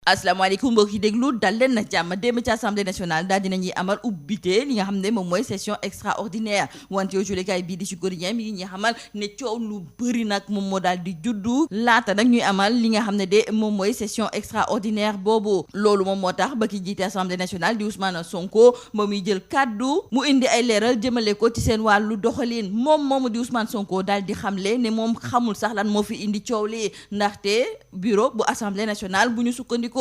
asalaamaaleykum mbokk yi déglu dal leen na jàmm démb ci assemblée nationale daal dinañuy amal ubbite li nga xam ne moom mooy session extraordinaire wante yow julekaay bii di ci quotidien mi ngi ñuy xamal ne coow lu bëri nag moom moo daal di juddu laata nag ñuy amal li nga xam ne de moom mooy session extraordinaire boobu loolu moom moo tax ba ki jiite assemblée nationale di Ousmane Sonko moom muy jël kaddu mu indi ay leeral jëmale ko ci seen wàllu doxalin moom moomu di Ousmane Sonko daal di xamle ne moom xamul sax lan moo fi indi coow li ndaxte bureau bu assemblée nationale bu ñu sukkandikoo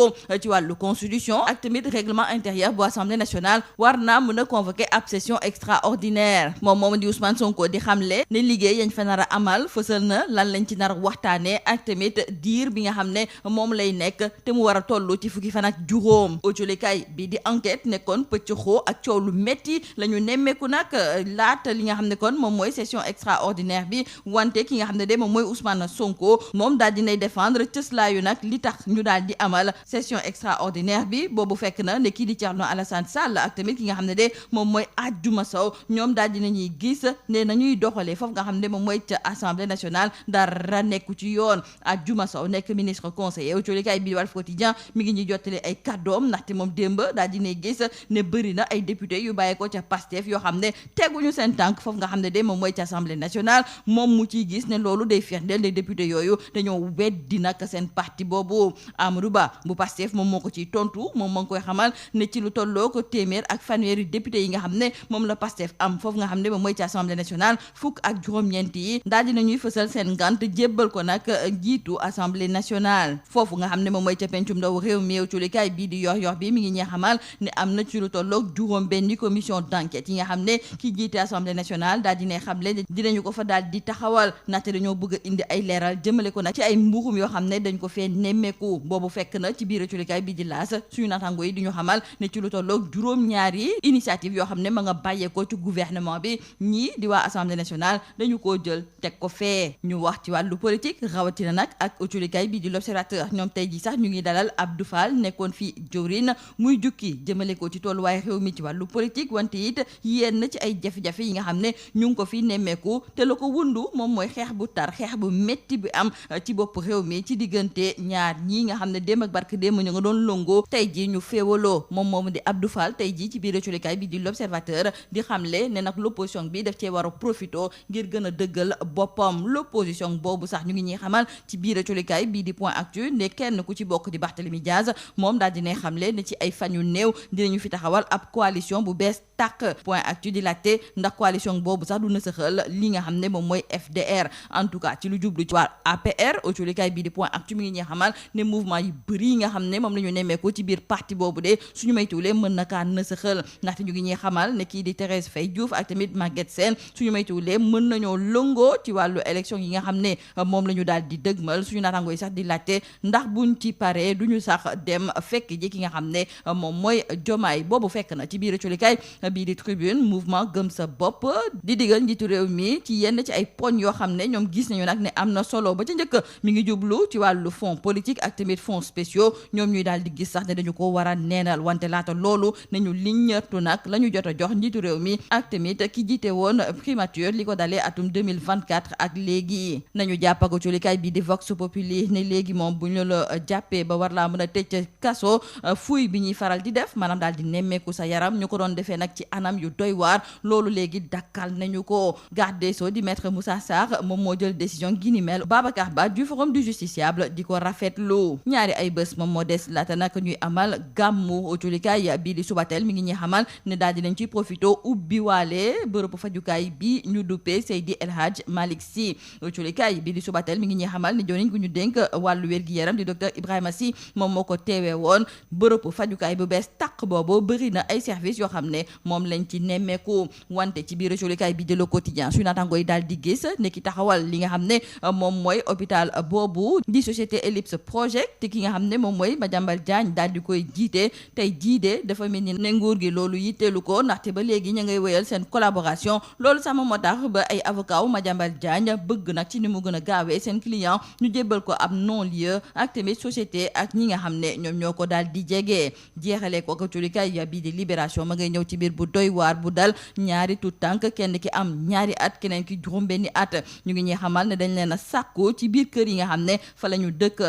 ci wàllu constitution ak tamit règlement intérieur bu assemblée nationale war naa mën a convoquer ab session extraordinaire moom di Ousmane Sonko di xamle ne liggéey yañ fa nar a amal fësal na lan lañ ci nar a waxtaanee ak tamit diir bi nga xam ne moom lay nekk te mu war a toll ci fukki fan ak juróom autolikaay bi di enquête nekkoon pëccxoo ak coow lu métti la ñu nemmeeku nag laata li nga xam ne kon moom mooy session extraordinaire bi wante ki nga xam ne de moom mooy Ousmane Sonko moom daal dinay défendre cëslaayu nag li tax ñu daal di amal session extraordinaire bi boobu fekk na ne kii di Thierno Alassane Sall ak tamit ki nga xam ne de moom mooy Adjuma Sow ñoom daal dinañuy gis ne nañuy doxalee foofu nga xam ne moom mooy ca assemblée nationale dara nekku ci yoon Adjuma Sow nekk ministre conseiller autolikaay bi Walf Quotidien mi ngi ñuy jottali ay kàddoom ndaxte moom démb daal dinay gis ne bëri na ay député yu bàyyee ko ca Pastef yoo xam ne teguñu seen tànk foofu nga xam ne de moom mooy ca assemblée nationale moom mu ciy gis ne loolu day firndeel des députés yooyu dañoo weddi nag seen parti boobu Amadou Ba bu Pastef moom moo ko ciy tontu moom moo ngi koy xamal ne ci lu tolloo ko téeméer ak fanweeri député yi nga xam ne moom la Pastef am foofu nga xam ne moom mooy ci assemblée nationale fukk ak juróom-ñeent yi daal dinañuy fësal seen ngant jébbal ko nag jiitu assemblée nationale foofu nga xam ne moom mooy ca pencum ndaw réew mi culikaay bii di yor bi mi ngi ñuy xamal ne am na ci lu tolloog juróom benni commission d'enquête yi nga xam ne ki jiite assemblée nationale daal dina xamle ne dinañu ko fa daal di taxawal ndaxte dañoo bëgg a indi ay leeral jëmale ko nag ci ay mbuxum yoo xam ne dañ ko fee nemmeeku boobu fekk na ci biir culikaay bi di laas suñu naataango yi di ñu xamal ne ci lu tolloog juróom-ñaari initiative yoo xam ne ma nga bàyyeekoo ci gouvernement bi ñii di waa assemblée nationale dañu koo jël teg ko fee ñu wax ci wàllu politique rawatina nag ak culikaay bi di l'observateur ñoom tey ji sax ñu ngi dalal Abdou Fall nekkoon fi jawrin muy jukki jëmale ko ci tolluwaay réew mi ci wàllu politique wante it yenn ci ay jafe-jafe yi nga xam ne ñu ngi ko fi nemmeeku te la ko wundu moom mooy xeex bu tar xeex bu métti bi am ci bopp réew mi ci diggante ñaar ñii nga xam ne démb ak barke démb ñu nga doon longo tey ji ñu féewaloo moom di Abdou Fall tey ji ci biir culikaay bi di l'observateur di xamle ne nag l'opposition bi daf cee war a profito ngir gën a dëggal boppam l'opposition boobu sax ñu ngi ñuy xamal ci biir culikaay bii di point actu ne kenn ku ci bokk di Barthélémy Diaz moom daal dina xamle ne ci ay fan yu néew dinañu fi taxawal ab coalition bu bees tàq point actu di laajte ndax coalition boobu sax du nësaxal li nga xam ne moom mooy FDR en tout cas ci lu jublu ci waa APR culikaay bii di point actu mi ngi ñuy xamal ne mouvement yu bëri yi nga xam ne moom la ñu nemmeeku ci biir parti boobu de suñu maytuwulee mën na kaa nësaxal ndaxte ñu ngi ñuy xamal ne kii di Thérèse Faye Diouf ak tamit Maguette Sène suñu maytuwulee mën nañoo lëngoo ci wàllu élection yi nga xam ne moom la ñu daal di dëgmal suñu naataango yi sax di laajte ndax buñ ci paree duñu sax dem fekk ji ki nga xam ne moom mooy Jomaay boobu fekk na ci biir culikaay bii di tribune mouvement gëm sa bopp di digal njiitu réew mi ci yenn ci ay poñ yoo xam ne ñoom gis nañu nag ne am na solo ba ca njëkk mi ngi jublu ci wàllu fonds politique ak tamit fonds spéciaux ñoom ñuy daal di gis sax ne dañu ko war a neenal wante laata loolu nañu liññatu nag la ñu jot a jox njiitu réew mi ak tamit ki jiite woon primature li ko dalee atum 2024 ak léegi nañu jàppago culikaay bii di Vox Populi ne léegi moom bu ñu la jàppee ba war laa mën a tëj ca kaso fuy bi ñuy faral di def maanaam daal di nemmeeku sa yaram ñu ko doon defee nag ci anam yu doy waar loolu léegi dakkal nañu ko garde des sceaux di maître Moussa Sarr moom moo jël décision gi ni mel Babacar Ba du forum du justiciable di ko rafetlu ñaari ay bés moom moo des laata nag ñuy amal gàmmu culikaay bii di Subatel mi ngi ñuy xamal ne daal dinañ ci profito ubbi waale bërëb fajukaay bi ñu duppee Seydi El Hadj Malick Sy culikaay bii di Subatel mi ngi ñuy xamal ne joniñ gu ñu dénk wàllu wér-gi-yaram di docteur Ibrahima Sy moom moo ko teewee woon bërëb fajukaay bu bees tàq boobu bëri na ay services yoo xam ne moom lañ ci nemmeeku wante ci biir culikaay bi di Le Quotidien su naataango yi daal di gis ne ki taxawal li nga xam ne moom mooy hôpital boobu di société Ellipse Project te ki nga xam ne moom mooy Madiambal Diagne daal di koy jiite tey jiide dafa mel ni ne nguur gi loolu yitteelu ko ndaxte ba léegi ña ngay wéyal seen collaboration loolu sax moom moo tax ba ay avocat wu Madiambal Diagne bëgg nag ci ni mu gën a gaawee seen client ñu jébbal ko ab non-lieu ak tamit société ak ñi nga xam ne ñoom ñoo ko daal di jege jeexalee ko culikaay bii di Libération ma ngay ñëw ci biir bu doy waar bu dal ñaari tout tànk kenn ki am ñaari at keneen ki juróom-benni at ñu ngi ñuy xamal ne dañ leen a sàkku ci biir kër yi nga xam ne fa la ñu dëkk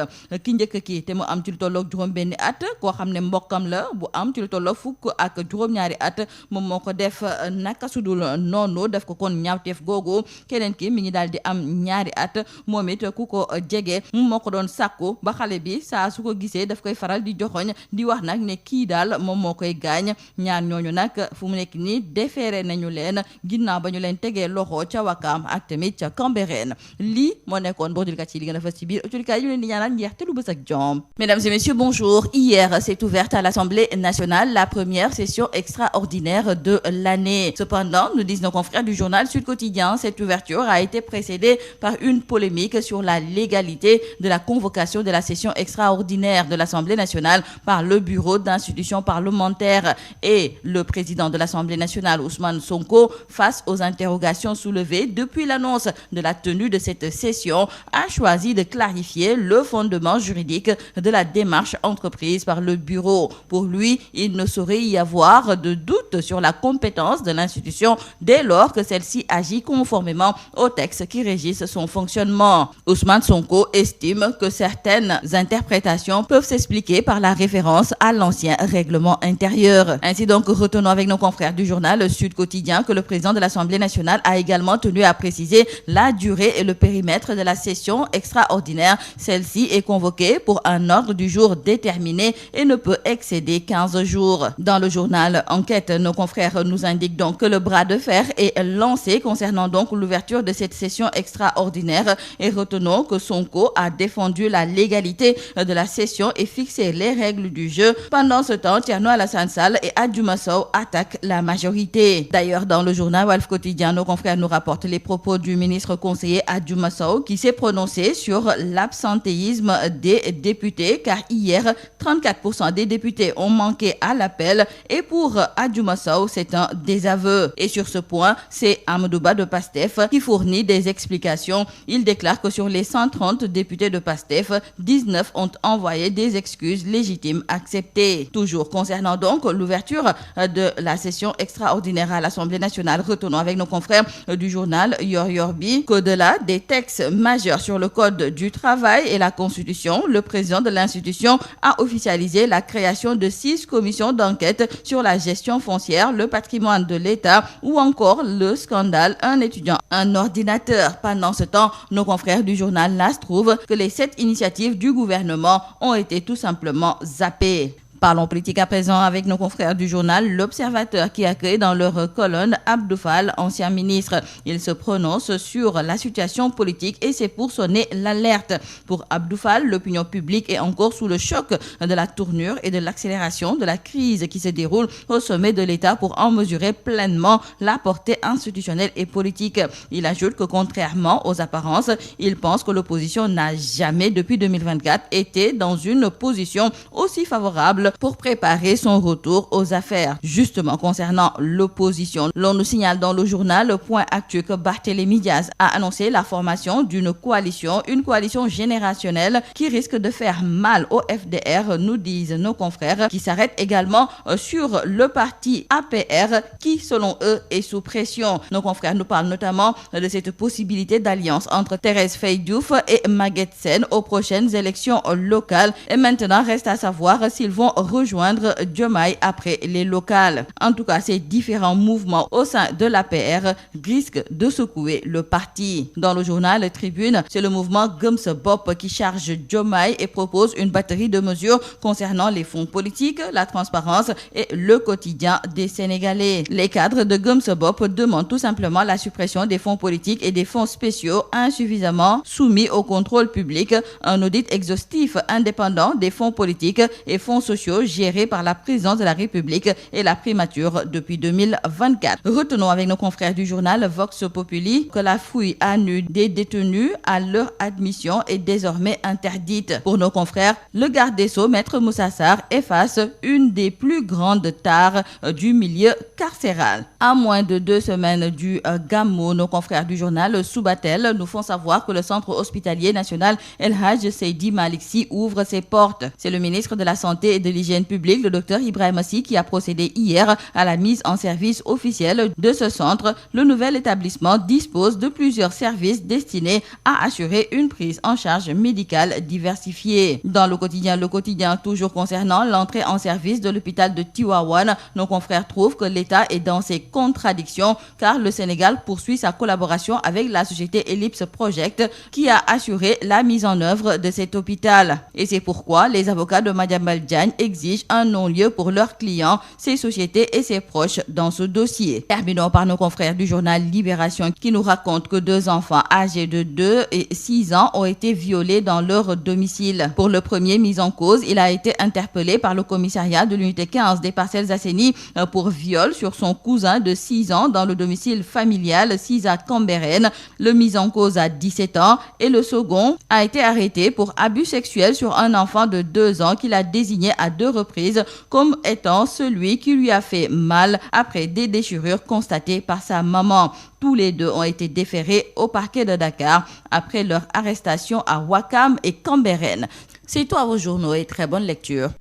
ki njëkk ki te mu am am ci lu tolloog juróom-benni at koo xam ne mbokkam la bu am ci lu tolloog fukk ak juróom-ñaari at moom moo ko def naka sudul noonu def ko kon ñaawteef googu. keneen ki mi ngi daal di am ñaari at moom it ku ko jege moom moo ko doon sàkku ba xale bi saa su ko gisee daf koy faral di joxoñ di wax nag ne kii daal moom moo koy gaañ. ñaar ñooñu nag fu mu nekk nii déféré nañu leen ginnaaw ba ñu leen tegee loxo ca Wakaam ak tamit ca Cambérène lii moo nekkoon boordilkat yi li gën a fës ci biir autolikaay ñu leen di ñaanal njeexte lu bës ak jom. Mesdames et messieurs, bonjour. Hier s'est ouverte à l'Assemblée nationale la première session extraordinaire de l'année. Cependant, nous disent nos confrères du journal Sud Quotidien, cette ouverture a été précédée par une polémique sur la légalité de la convocation de la session extraordinaire de l'Assemblée nationale par le bureau d'institutions parlementaires et le président de l'Assemblée nationale, Ousmane Sonko, face aux interrogations soulevées depuis l'annonce de la tenue de cette session, a choisi de clarifier le fondement juridique de la démarche entreprise par le bureau. Pour lui, il ne saurait y avoir de doute sur la compétence de l'institution dès lors que celle-ci agit conformément aux textes qui régissent son fonctionnement. Ousmane Sonko estime que certaines interprétations peuvent s'expliquer par la référence à l'ancien règlement intérieur. Ainsi donc, retenons avec nos confrères du journal Sud Quotidien que le président de l'Assemblée nationale a également tenu à préciser la durée et le périmètre de la session extraordinaire. Celle-ci est convoquée pour un ordre du jour déterminé et ne peut excéder 15 jours. Dans le journal Enquête, nos confrères nous indiquent donc que le bras de fer est lancé concernant donc l'ouverture de cette session extraordinaire et retenons que Sonko a défendu la légalité de la session et fixé les règles du jeu. Pendant ce temps, Thierno Alassane Sall et Adjuma Sow attaquent la majorité. D'ailleurs, dans le journal Walf Quotidien, nos confrères nous rapportent les propos du ministre conseiller Adjuma Sow qui s'est prononcé sur l'absentéisme des députés car hier, 34% des députés ont manqué à l'appel et pour Adjuma Sow, c'est un désaveu. Et sur ce point, c'est Amadou Ba de PASTEF qui fournit des explications. Il déclare que sur les 130 députés de PASTEF, 19 ont envoyé des excuses légitimes acceptées. Toujours concernant donc l'ouverture de la session extraordinaire à l'Assemblée nationale, retenons avec nos confrères du journal Yor Yorbi qu'au-delà des textes majeurs sur le code du travail et la Constitution, le président de l'institution a officialisé la création de 6 commissions d'enquête sur la gestion foncière, le patrimoine de l'État ou encore le scandale un étudiant, un ordinateur. Pendant ce temps, nos confrères du journal LAS trouvent que les 7 initiatives du gouvernement ont été tout simplement zappées. Parlons politique à présent avec nos confrères du journal L'Observateur qui accueille dans leur colonne Abdou Fall, ancien ministre. Il se prononce sur la situation politique et c'est pour sonner l'alerte. Pour Abdou Fall, l'opinion publique est encore sous le choc de la tournure et de l'accélération de la crise qui se déroule au sommet de l'État pour en mesurer pleinement la portée institutionnelle et politique. Il ajoute que contrairement aux apparences, il pense que l'opposition n'a jamais depuis 2024 été dans une position aussi favorable pour préparer son retour aux affaires. Justement, concernant l'opposition, l'on nous signale dans le journal Point Actu que Barthélémy Diaz a annoncé la formation d'une coalition, une coalition générationnelle qui risque de faire mal au FDR, nous disent nos confrères, qui s'arrêtent également sur le parti APR qui, selon eux, est sous pression. Nos confrères nous parlent notamment de cette possibilité d'alliance entre Thérèse Faye Diouf et Maguette Sène aux prochaines élections locales. Et maintenant, reste à savoir s'ils vont rejoindre Diomaye après les locales. En tout cas, ces différents mouvements au sein de l'APR risquent de secouer le parti. Dans le journal Tribune, c'est le mouvement Gëm Sa Bopp qui charge Diomaye et propose une batterie de mesures concernant les fonds politiques, la transparence et le quotidien des Sénégalais. Les cadres de Gëm Sa Bopp demandent tout simplement la suppression des fonds politiques et des fonds spéciaux insuffisamment soumis au contrôle public, un audit exhaustif indépendant des fonds politiques et fonds sociaux gérés par la présidence de la République et la primature depuis 2024. Retenons avec nos confrères du journal Vox Populi que la fouille à nu des détenus à leur admission est désormais interdite. Pour nos confrères, le garde des Sceaux, Maître Moussa Sarr, efface une des plus grandes tares du milieu carcéral. À moins de 2 semaines du Gamou, nos confrères du journal Subatel nous font savoir que le centre hospitalier national El Hadj Seydi Malick Sy ouvre ses portes. C'est le ministre de la Santé et de l'hygiène publique, le docteur Ibrahima Sy, qui a procédé hier à la mise en service officielle de ce centre. Le nouvel établissement dispose de plusieurs services destinés à assurer une prise en charge médicale diversifiée. Dans le quotidien toujours concernant l'entrée en service de l'hôpital de Tivaouane, nos confrères trouvent que l'État est dans ses contradictions car le Sénégal poursuit sa collaboration avec la société Ellipse Project qui a assuré la mise en œuvre de cet hôpital. Et c'est pourquoi les avocats de Madiambal Diagne exigent un non-lieu pour leurs clients, ses sociétés et ses proches dans ce dossier. Terminons par nos confrères du journal Libération qui nous racontent que 2 enfants âgés de 2 et 6 ans ont été violés dans leur domicile. Pour le premier mis en cause, il a été interpellé par le commissariat de l'unité 15 des Parcelles Assainies pour viol sur son cousin de 6 ans dans le domicile familial Sisa Cambérène. Le mis en cause a 17 ans et le second a été arrêté pour abus sexuel sur un enfant de 2 ans qu'il a désigné à 2 reprises comme étant celui qui lui a fait mal après des déchirures constatées par sa maman. Tous les 2 ont été déférés au parquet de Dakar après leur arrestation à Ouakam et Cambérène. C'est tout à vos journaux et très bonne lecture.